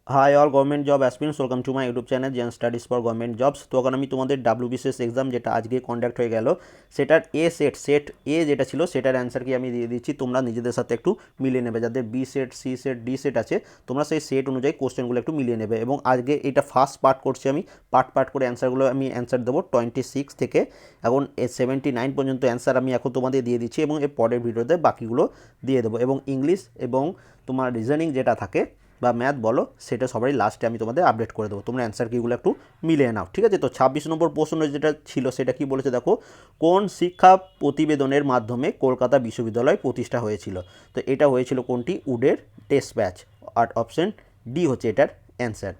High all government job aspirants, welcome to my YouTube channel Gen Studies for government jobs. তো এখন আমি তোমাদের WBCS exam যেটা আজকে কন্ডাক্ট হয়ে গেল সেটার সেট এ যেটা ছিল সেটার অ্যান্সার কি আমি দিয়ে দিচ্ছি, তোমরা নিজেদের সাথে একটু মিলিয়ে নেবে। যাদের B set, C set, D set আছে তোমরা সেই সেট অনুযায়ী কোশ্চেনগুলো একটু মিলিয়ে নেবে। এবং আজকে এটা ফার্স্ট পার্ট করছি আমি, পার্ট করে অ্যান্সারগুলো আমি অ্যান্সার দেবো 26 থেকে এখন 79 পর্যন্ত অ্যান্সার আমি এখন তোমাদের দিয়ে দিচ্ছি এবং এর পরের ভিডিওতে বাকিগুলো দিয়ে দেবো। এবং ইংলিশ এবং তোমার রিজনিং যেটা থাকে বা ম্যাথ বলো সেটা সবারই লাস্টে আমি তোমাদের আপডেট করে দেবো, তোমরা অ্যান্সার কিগুলো একটু মিলিয়ে নাও, ঠিক আছে? তো 26 নম্বর প্রশ্ন যেটা ছিল সেটা কি বলেছে দেখো, কোন শিক্ষা প্রতিবেদনের মাধ্যমে কলকাতা বিশ্ববিদ্যালয় প্রতিষ্ঠা হয়েছিল? তো এটা হয়েছিল কোনটি? উডের টেস্ট ব্যাচ। আর অপশন ডি হচ্ছে এটার অ্যান্সার।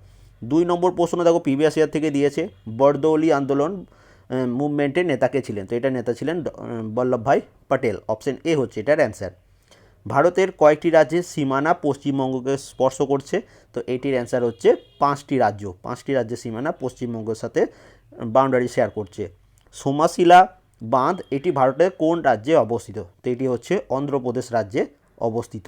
2 নম্বর প্রশ্ন দেখো প্রিভিয়াস ইয়ার থেকে দিয়েছে, বরদৌলি আন্দোলন মুভমেন্টের নেতা কে ছিলেন? তো এটা নেতা ছিলেন বল্লভভাই পটেল। অপশন এ হচ্ছে এটার অ্যান্সার। ভারতের কয়েকটি রাজ্যের সীমানা পশ্চিমবঙ্গকে স্পর্শ করছে? তো এটির অ্যান্সার হচ্ছে 5টি রাজ্য। 5টি রাজ্যের সীমানা পশ্চিমবঙ্গের সাথে বাউন্ডারি শেয়ার করছে। সোমাশিলা বাঁধ এটি ভারতের কোন রাজ্যে অবস্থিত? তো এটি হচ্ছে অন্ধ্রপ্রদেশ রাজ্যে অবস্থিত।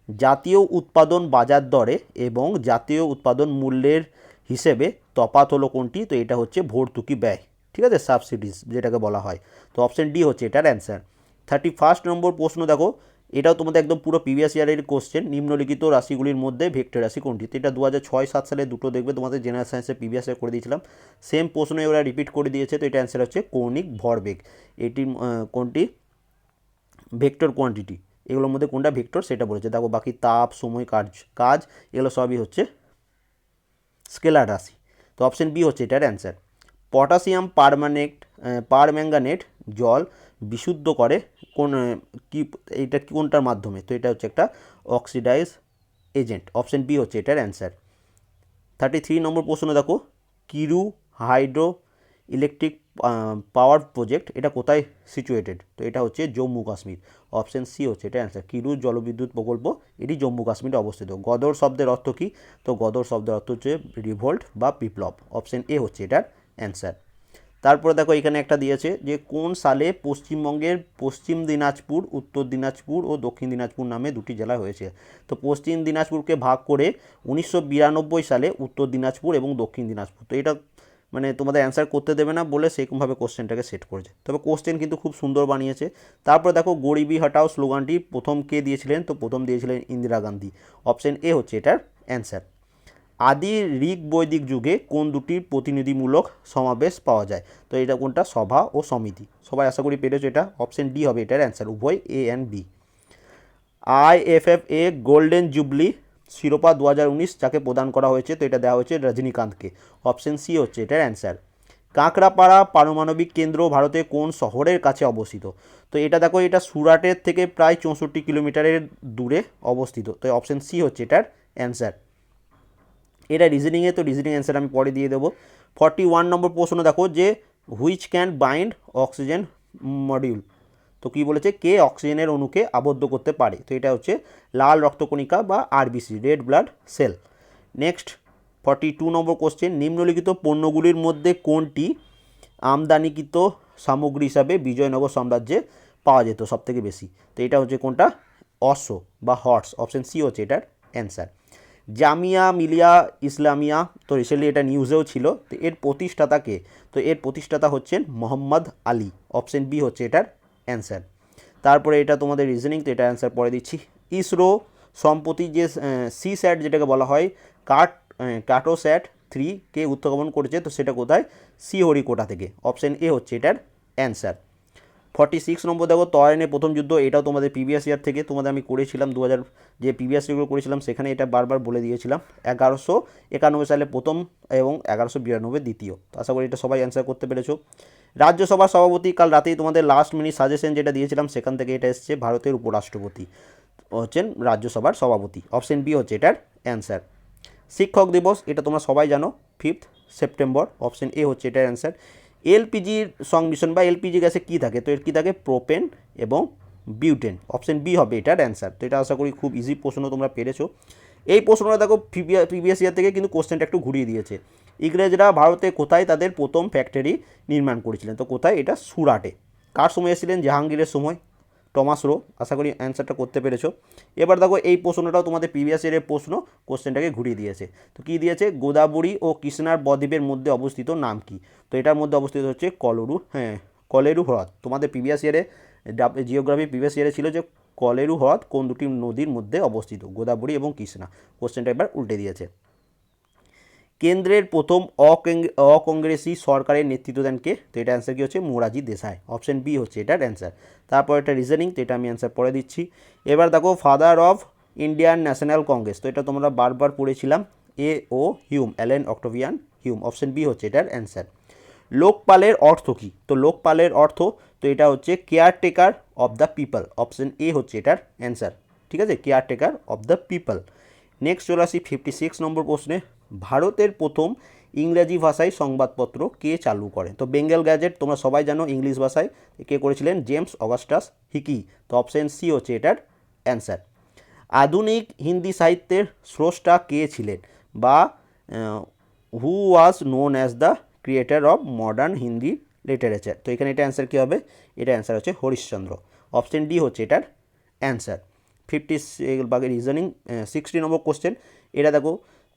জাতীয় উৎপাদন বাজার দরে এবং জাতীয় উৎপাদন মূল্যের হিসেবে তফাৎ হলো কোনটি? তো এটা হচ্ছে ভর্তুকি ব্যয়, ঠিক আছে, সাবসিডিজ যেটাকে বলা হয়। তো অপশন ডি হচ্ছে এটার অ্যান্সার। 31 নম্বর প্রশ্ন দেখো, এটাও তোমাদের একদম পুরো প্রিভিয়াস ইয়ারের কোশ্চেন, নিম্নলিখিত রাশিগুলির মধ্যে ভেক্টর রাশি কোনটি? তো এটা 2006-07 সালে দুটো দেখবে তোমাদের জেনারেল সায়েন্সে প্রিভিয়াস ইয়ার করে দিয়েছিলাম, সেম প্রশ্নে ওরা রিপিট করে দিয়েছে। তো এটা অ্যান্সার হচ্ছে কৌণিক ভরবেগ। এটি কোনটি? ভেক্টর কোয়ান্টিটি, এগুলোর মধ্যে কোনটা ভেক্টর সেটা বলেছে। দেখো বাকি তাপ, সময়, কাজ এগুলো সবই হচ্ছে স্কেলার রাশি। তো অপশন বি হচ্ছে এটার অ্যান্সার। পটাশিয়াম পারম্যাঙ্গানেট জল বিশুদ্ধ করে কোন কি, এটা কোনটার মাধ্যমে? তো এটা হচ্ছে একটা অক্সিডাইজ এজেন্ট। অপশন বি হচ্ছে এটার অ্যান্সার। 33 নম্বর প্রশ্ন দেখো, Kiru hydro electric power project এটা কোথায় সিচুয়েটেড? তো এটা হচ্ছে জম্মু কাশ্মীর। অপশন সি হচ্ছে এটা অ্যান্সার। কিরু জলবিদ্যুৎ প্রকল্প এটি জম্মু কাশ্মীরে অবস্থিত। গদর শব্দের অর্থ কী? তো গদর শব্দের অর্থ হচ্ছে রিভোল্ট বা বিপ্লব। অপশন এ হচ্ছে এটার অ্যান্সার। তারপরে দেখো এখানে একটা দিয়েছে যে কোন সালে পশ্চিমবঙ্গের পশ্চিম দিনাজপুর, উত্তর দিনাজপুর ও দক্ষিণ দিনাজপুর নামে দুটি জেলা হয়েছে? তো পশ্চিম দিনাজপুরকে ভাগ করে 1992 সালে উত্তর দিনাজপুর এবং দক্ষিণ দিনাজপুর। তো এটা মানে তোমাদের অ্যান্সার করতে দেবে না বলে সেরকমভাবে কোশ্চেনটাকে সেট করেছে, তবে কোশ্চেন কিন্তু খুব সুন্দর বানিয়েছে। তারপরে দেখো গরিবি হটাও স্লোগানটি প্রথম কে দিয়েছিলেন? তো প্রথম দিয়েছিলেন ইন্দিরা গান্ধী। অপশন এ হচ্ছে এটার অ্যান্সার। আদি ঋক বৈদিক যুগে কোন দুটির প্রতিনিধিমূলক সমাবেশ পাওয়া যায়? তো এটা কোনটা? সভা ও সমিতি। সবাই আশা করি পেরেছো এটা। অপশন ডি হবে এটার অ্যান্সার, উভয় এ অ্যান্ড বি। আইএফএফএ গোল্ডেন জুবলি শিরোপা 2019 যাকে প্রদান করা হয়েছে? তো এটা দেওয়া হয়েছে রজনীকান্তকে। অপশন সি হচ্ছে এটার অ্যান্সার। কাঁকড়াপাড়া পারমাণবিক কেন্দ্র ভারতের কোন শহরের কাছে অবস্থিত? তো এটা দেখো, এটা সুরাটের থেকে প্রায় 64 কিলোমিটারের দূরে অবস্থিত। তো অপশন সি হচ্ছে এটার অ্যান্সার। এটা রিজনিংয়ে, তো রিজনিং অ্যান্সার আমি পরে দিয়ে দেবো। 41 নম্বর প্রশ্ন দেখো যে which can bind oxygen module. তো কী বলেছে? কে অক্সিজেনের অণুকে আবদ্ধ করতে পারে? তো এটা হচ্ছে লাল রক্তকণিকা বা RBC, red blood cell. Next 42 নম্বর কোশ্চেন, নিম্নলিখিত পণ্যগুলির মধ্যে কোনটি আমদানিকৃত সামগ্রী হিসাবে বিজয়নগর সাম্রাজ্যে পাওয়া যেত সবথেকে বেশি? তো এটা হচ্ছে কোনটা? অশ্ব বা হর্স। অপশন সি হচ্ছে এটার অ্যান্সার। জামিয়া মিলিয়া ইসলামিয়া, তো রিসেন্টলি এটা নিউজেও ছিল, তো এর প্রতিষ্ঠাতাকে? তো এর প্রতিষ্ঠাতা হচ্ছেন মোহাম্মদ আলী। অপশন বি হচ্ছে এটার অ্যান্সার। তারপরে এটা তোমাদের রিজনিং, তো এটা অ্যান্সার পরে দিচ্ছি। ইসরো সম্প্রতি যে সি স্যাট যেটাকে বলা হয় কার্টোস্যাট 3 কে উৎক্ষেপণ করেছে? তো সেটা কোথায়? শ্রীহরিকোটা থেকে। অপশন এ হচ্ছে এটার অ্যান্সার। 46 নম্বর দেখো, তরাইনের প্রথম যুদ্ধ, এটাও তোমাদের প্রিভিয়াস ইয়ার থেকে তোমাদের আমি করেছিলাম 2000, যে প্রিভিয়াস ইয়ারগুলো করেছিলাম সেখানে এটা বারবার বলে দিয়েছিলাম। 1191 সালে প্রথম এবং 1192 দ্বিতীয়। তো আশা করি এটা সবাই অ্যান্সার করতে পেরেছো। রাজ্যসভার সভাপতি, কাল রাতেই তোমাদের লাস্ট মিনিট সাজেশন যেটা দিয়েছিলাম সেখান থেকে এটা এসছে, ভারতের উপরাষ্ট্রপতি হচ্ছেন রাজ্যসভার সভাপতি। অপশন বি হচ্ছে এটার অ্যান্সার। শিক্ষক দিবস এটা তোমরা সবাই জানো 5 সেপ্টেম্বর। অপশন এ হচ্ছে এটার অ্যান্সার। এলপিজির সংমিশ্রণ বা এলপিজি গ্যাসে কী থাকে? তো এর কী থাকে? প্রোপেন এবং বিউটেন। অপশন বি হবে এটার অ্যান্সার। তো এটা আশা করি খুব ইজি প্রশ্ন তোমরা পেরেছো। এই প্রশ্নটা দেখো প্রিভিয়াস ইয়ার থেকে কিন্তু কোশ্চেনটা একটু ঘুরিয়ে দিয়েছে। ইংরেজরা ভারতে কোথায় তাদের প্রথম ফ্যাক্টরি নির্মাণ করেছিলেন? তো কোথায়? এটা সুরাটে। কার সময় এসেছিলেন? জাহাঙ্গীরের সময়। Thomas Roe. আশা করি অ্যান্সারটা করতে পেরেছো। এবার দেখো এই প্রশ্নটাও তোমাদের প্রিভিয়াস ইয়ারের প্রশ্ন, কোশ্চেনটাকে ঘুরিয়ে দিয়েছে। তো কী দিয়েছে, গোদাবরী ও কৃষ্ণার বদ্বীপের মধ্যে অবস্থিত নাম কি? তো এটার মধ্যে অবস্থিত হচ্ছে কলেরু হ্রদ। তোমাদের প্রিভিয়াস ইয়ারে জিওগ্রাফি প্রিভিয়াস ইয়ারে ছিল যে কলেরু হ্রদ কোন দুটি নদীর মধ্যে অবস্থিত, গোদাবরী এবং কৃষ্ণা। কোশ্চেনটা এবার উল্টে দিয়েছে। কেন্দ্রের প্রথম অকংগ্রেসি সরকারের নেতৃত্ব দেন কে? তো এটা অ্যান্সার কী হচ্ছে, মোরারজি দেশাই। অপশন বি হচ্ছে এটার অ্যান্সার। তারপর এটা রিজনিং, তো এটা আমি অ্যান্সার পরে দিচ্ছি। এবার দেখো father of Indian national Congress, তো এটা তোমরা বারবার পড়েছিলাম, A O Hume, Allen Octavian Hume. Option B হচ্ছে এটার অ্যান্সার। লোকপালের অর্থ কী? তো লোকপালের অর্থ, তো এটা হচ্ছে caretaker of the people. Option A হচ্ছে এটার অ্যান্সার। ঠিক আছে, caretaker of the people. Next চলে আসি 56 নম্বর প্রশ্নে। ভারতের প্রথম ইংরেজি ভাষায় সংবাদপত্র কে চালু করেন? তো বেঙ্গল গ্যাজেট তোমরা সবাই জানো ইংলিশ ভাষায় কে করেছিলেন, জেমস অগাস্টাস হিকি। তো অপশন সি হচ্ছে এটার অ্যান্সার। আধুনিক হিন্দি সাহিত্যের স্রষ্টা কে ছিলেন, বা who was known as the creator of modern Hindi literature? তো এখানে এটা অ্যান্সার কী হবে, এটা অ্যান্সার হচ্ছে হরিশ্চন্দ্র। অপশন ডি হচ্ছে এটার অ্যান্সার। 50 বাগের রিজনিং 60 নম্বর কোশ্চেন। এটা দেখো,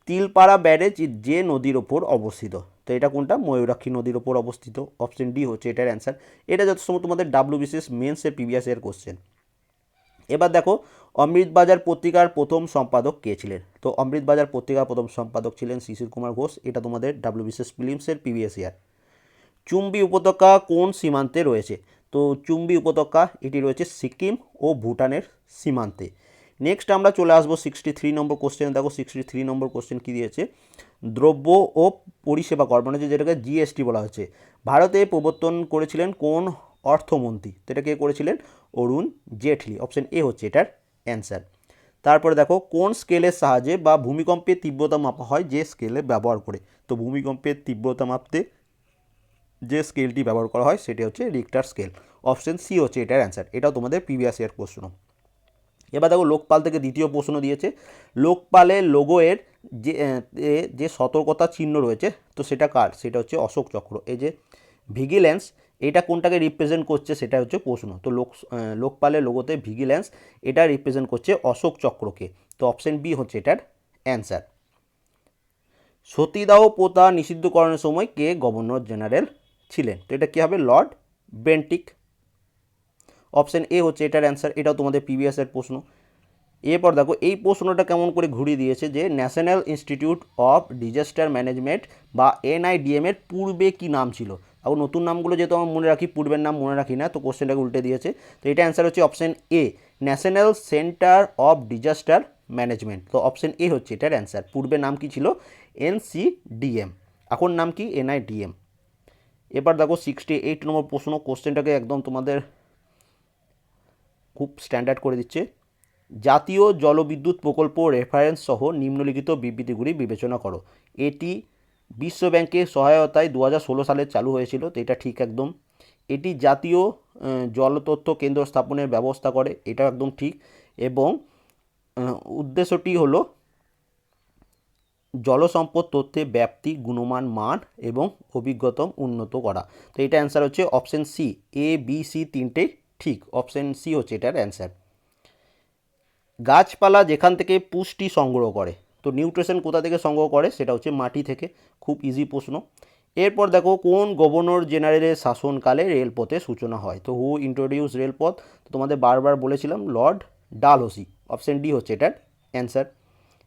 তিলপাড়া ব্যারেজ যে নদীর ওপর অবস্থিত? তো এটা কোনটা, ময়ূরাক্ষী নদীর ওপর অবস্থিত। অপশন ডি হচ্ছে এটার অ্যান্সার। এটা যত সময় তোমাদের ডাব্লিউবিসিএস মেন্সের প্রিভিয়াস ইয়ার কোশ্চেন। এবার দেখো, অমৃতবাজার পত্রিকার প্রথম সম্পাদক কে ছিলেন? তো অমৃতবাজার পত্রিকার প্রথম সম্পাদক ছিলেন শিশির কুমার ঘোষ। এটা তোমাদের ডাব্লিউবিসিএস প্রিলিমসের প্রিভিয়াস ইয়ার। চুম্বী উপত্যকা কোন সীমান্তে রয়েছে? তো চুম্বী উপত্যকা এটি রয়েছে সিকিম ও ভুটানের সীমান্তে। নেক্সট আমরা চলে আসবো 63 নম্বর কোশ্চেন। দেখো 63 নম্বর কোশ্চেন কী দিয়েছে, দ্রব্য ও পরিষেবা কর, মানে যেটাকে জিএসটি বলা হচ্ছে, ভারতে প্রবর্তন করেছিলেন কোন অর্থমন্ত্রী? তো এটা কে করেছিলেন, অরুণ জেটলি। অপশন এ হচ্ছে এটার অ্যান্সার। তারপরে দেখো, কোন স্কেলের সাহায্যে বা ভূমিকম্পের তীব্রতা মাপা হয় যে স্কেলে ব্যবহার করে? তো ভূমিকম্পের তীব্রতা মাপতে যে স্কেলটি ব্যবহার করা হয় সেটি হচ্ছে রিক্টার স্কেল। অপশন সি হচ্ছে এটার অ্যান্সার। এটাও তোমাদের প্রিভিয়াস ইয়ার প্রশ্ন। এবার দেখো, লোকপাল থেকে দ্বিতীয় প্রশ্ন দিয়েছে, লোকপালের লোগোয়ের যে সতর্কতা চিহ্ন রয়েছে, তো সেটা কার? সেটা হচ্ছে অশোক চক্র। এই যে ভিজিল্যান্স, এটা কোনটাকে রিপ্রেজেন্ট করছে সেটা হচ্ছে প্রশ্ন। তো লোকপালের লোগোতে ভিজিল্যান্স, এটা রিপ্রেজেন্ট করছে অশোক চক্রকে। তো অপশন বি হচ্ছে এটার অ্যান্সার। সতীদাহ প্রথা নিষিদ্ধকরণের সময় কে গভর্নর জেনারেল ছিলেন? তো এটা কী হবে, লর্ড বেন্টিক। অপশন এ হচ্ছে এটার অ্যান্সার। এটাও তোমাদের প্রিভিয়াসের প্রশ্ন। এরপর দেখো, এই প্রশ্নটা কেমন করে ঘুরিয়ে দিয়েছে, যে national institute of disaster management বা এনআইডিএম এর পূর্বে কি নাম ছিল? এখন নতুন নামগুলো যেহেতু আমরা মনে রাখি, পূর্বের নাম মনে রাখি না, তো কোশ্চেনটাকে উল্টে দিয়েছে। তো এটা অ্যান্সার হচ্ছে option A, national centre of disaster management. তো অপশন এ হচ্ছে এটার অ্যান্সার। পূর্বের নাম কি ছিল, এনসিডিএম, এখন নাম কি, এনআইডিএম। এবার দেখো 68 নম্বর প্রশ্ন। কোশ্চেনটাকে একদম তোমাদের খুব স্ট্যান্ডার্ড করে দিচ্ছে। জাতীয় জলবিদ্যুৎ প্রকল্প রেফারেন্স সহ নিম্নলিখিত বিবৃতিগুলি বিবেচনা করো। এটি বিশ্বব্যাংকের সহায়তায় 2016 সালে চালু হয়েছিল। তো এটা ঠিক একদম। এটি জাতীয় জলতথ্য কেন্দ্র স্থাপনের ব্যবস্থা করে, এটা একদম ঠিক। এবং উদ্দেশ্যটি হলো জলসম্পদ তথ্যে ব্যাপ্তি, গুণমান, মান এবং অভিজ্ঞতা উন্নত করা। তো এটা অ্যান্সার হচ্ছে option C, A B C তিনটেই ঠিক। অপশন সি হচ্ছে এটার অ্যান্সার। গাছপালা যেখান থেকে পুষ্টি সংগ্রহ করে, তো নিউট্রিশন কোথা থেকে সংগ্রহ করে? সেটা হচ্ছে মাটি থেকে। খুব ইজি প্রশ্ন। এরপর দেখো, কোন গভর্নর জেনারেলের শাসনকালে রেলপথের সূচনা হয়? তো হু ইন্ট্রোডিউস রেলপথ? তো তোমাদের বারবার বলেছিলাম, লর্ড ডালহৌসি। অপশন ডি হচ্ছে এটার অ্যান্সার।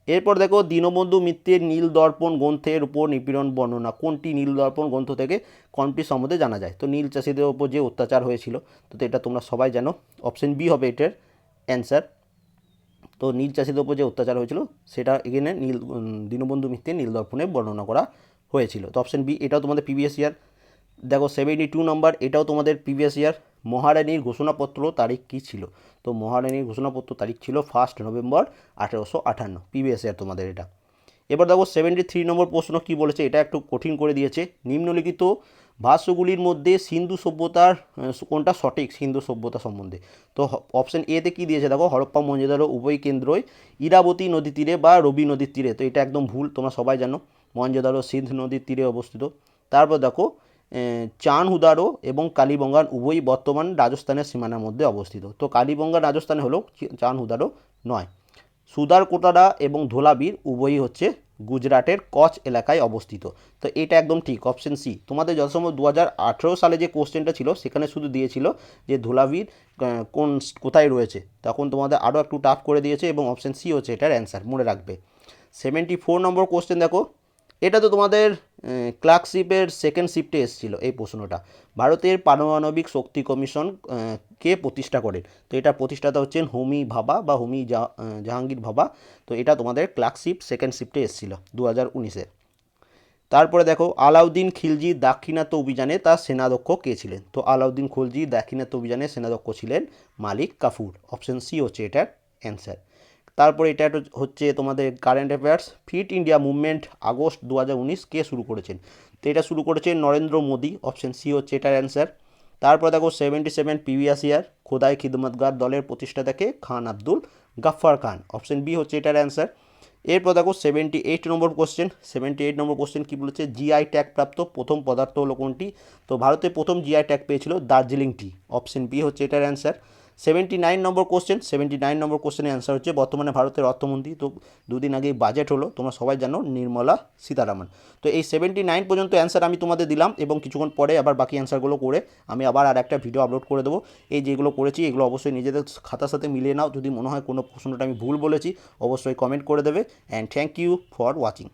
এরপর দেখো, দীনবন্ধু মিত্রের নীলদর্পণ গ্রন্থের উপর নিপীড়ন বর্ণনা কোনটি নীলদর্পণ গ্রন্থ থেকে কোনটি সম্বন্ধে জানা যায়? তো নীল চাষিদের ওপর যে অত্যাচার হয়েছিল, তো এটা তোমরা সবাই জানো। অপশন বি হবে এটার অ্যান্সার। তো নীল চাষিদের ওপর যে অত্যাচার হয়েছিল সেটা এখানে দীনবন্ধু মিত্রের নীলদর্পণে বর্ণনা করা হয়েছিল। তো অপশন বি, এটাও তোমাদের প্রিভিয়াস ইয়ার। দেখো 72 নম্বর, এটাও তোমাদের প্রিভিয়াস ইয়ার। মহারানীর ঘোষণাপত্র তারিখ কী ছিল? তো মহারানীর ঘোষণাপত্র তারিখ ছিল 1 নভেম্বর 1858, প্রিভিয়াস ইয়ার তোমাদের এটা। এবার দেখো 73 নম্বর প্রশ্ন কী বলেছে, এটা একটু কঠিন করে দিয়েছে। নিম্নলিখিত ভাষ্যগুলির মধ্যে সিন্ধু সভ্যতার কোনটা সঠিক সিন্ধু সভ্যতা সম্বন্ধে? তো অপশন এতে কী দিয়েছে দেখো, হরপ্পা মহেঞ্জোদারো উভয় কেন্দ্রই ইরাবতী নদীর তীরে বা রবি নদীর তীরে। তো এটা একদম ভুল, তোমরা সবাই জানো মহেঞ্জোদারো সিন্ধ নদীর তীরে অবস্থিত। তারপর দেখো চানহুদারো এবং কালীবঙ্গান উভয়ই বর্তমান রাজস্থানের সীমানার মধ্যে অবস্থিত। তো কালীবঙ্গান রাজস্থানে হলেও চানহুদারো নয়। সুদারকোটারা এবং ধোলাবীর উভয়ই হচ্ছে গুজরাটের কচ্ছ এলাকায় অবস্থিত। তো এটা একদম ঠিক, অপশন সি। তোমাদের যত সময় 2018 সালে যে কোশ্চেনটা ছিল সেখানে শুধু দিয়েছিল যে ধোলাবীর কোথায় রয়েছে, তখন তোমাদের আরও একটু টাফ করে দিয়েছে এবং অপশন সি হচ্ছে এটার অ্যান্সার, মনে রাখবে। 74 নম্বর কোশ্চেন দেখো, এটা তো তোমাদের ক্লার্কশিপের সেকেন্ড শিফটে এসেছিলো এই প্রশ্নটা। ভারতের পারমাণবিক শক্তি কমিশন কে প্রতিষ্ঠা করেন? তো এটা প্রতিষ্ঠাতা হচ্ছেন হোমি ভাবা বা জাহাঙ্গীর ভাবা। তো এটা তোমাদের ক্লার্কশিপ সেকেন্ড শিফটে এসেছিলো 2019-এ। তারপরে দেখো, আলাউদ্দিন খিলজি দাক্ষিণাত্য অভিযানে তার সেনাধ্যক্ষ কে ছিলেন? তো আলাউদ্দিন খিলজি দাক্ষিণাত্য অভিযানে সেনাধ্যক্ষ ছিলেন মালিক কাফুর। অপশন সি হচ্ছে এটার অ্যান্সার। তারপরে এটা হচ্ছে তোমাদের current affairs. Fit India Movement August 2019 কে শুরু করেছেন? তো এটা শুরু করেছেন নরেন্দ্র মোদী। অপশন সি হচ্ছে এটার অ্যান্সার। তারপর দেখো 77 প্রিভিয়াস ইয়ার খোদাই খিদমতগার দলের প্রতিষ্ঠাতাকে? খান আব্দুল গাফফার খান। অপশন বি হচ্ছে এটার অ্যান্সার। এরপর দেখো 78 নম্বর কোশ্চেন। 78 নম্বর কোশ্চেন কী বলেছে? জিআই ট্যাগ প্রাপ্ত প্রথম পদার্থ হলো কোনটি? তো ভারতে প্রথম জিআই ট্যাগ পেয়েছিল দার্জিলিং টি। অপশন বি হচ্ছে এটার অ্যান্সার। 79 নম্বর কোশ্চেন। 79 নম্বর কোশ্চেনের অ্যান্সার হচ্ছে বর্তমানে ভারতের অর্থমন্ত্রী, তো দুদিন আগেই বাজেট হলো, তোমরা সবাই জানো, নির্মলা সীতারামন। তো এই 79 পর্যন্ত অ্যান্সার আমি তোমাদের দিলাম এবং কিছুক্ষণ পরে আবার বাকি অ্যান্সারগুলো করে আমি আবার আর একটা ভিডিও আপলোড করে দেবো। এই যেগুলো করেছি এগুলো অবশ্যই নিজেদের খাতার সাথে মিলিয়ে নাও। যদি মনে হয় কোনো প্রশ্নটা আমি ভুল বলেছি অবশ্যই কমেন্ট করে দেবে। And thank you for watching.